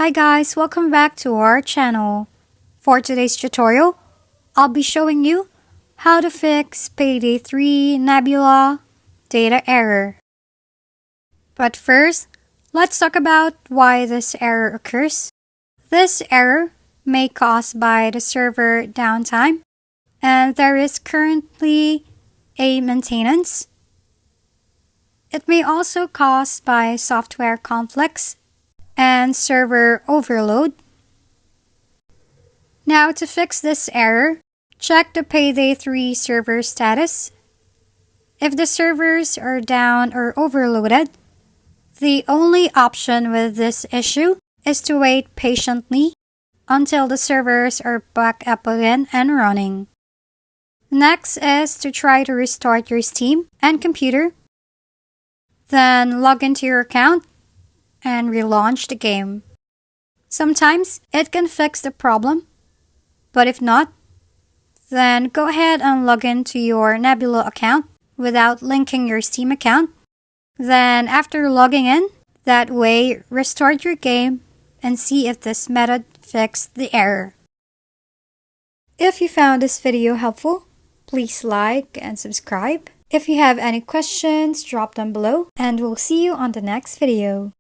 Hi guys, welcome back to our channel. For today's tutorial, I'll be showing you how to fix Payday 3 Nebula data error. But first, let's talk about why this error occurs. This error may caused by the server downtime, and there is currently a maintenance. It may also caused by software conflicts and server overload. Now to fix this error, check the Payday 3 server status. If the servers are down or overloaded, the only option with this issue is to wait patiently until the servers are back up again and running. Next is to try to restart your Steam and computer. Then log into your account and relaunch the game. Sometimes it can fix the problem, but if not, then go ahead and log into your Nebula account without linking your Steam account. Then after logging in, that way restart your game and see if this method fixed the error. If you found this video helpful, please like and subscribe. If you have any questions, drop them below and we'll see you on the next video.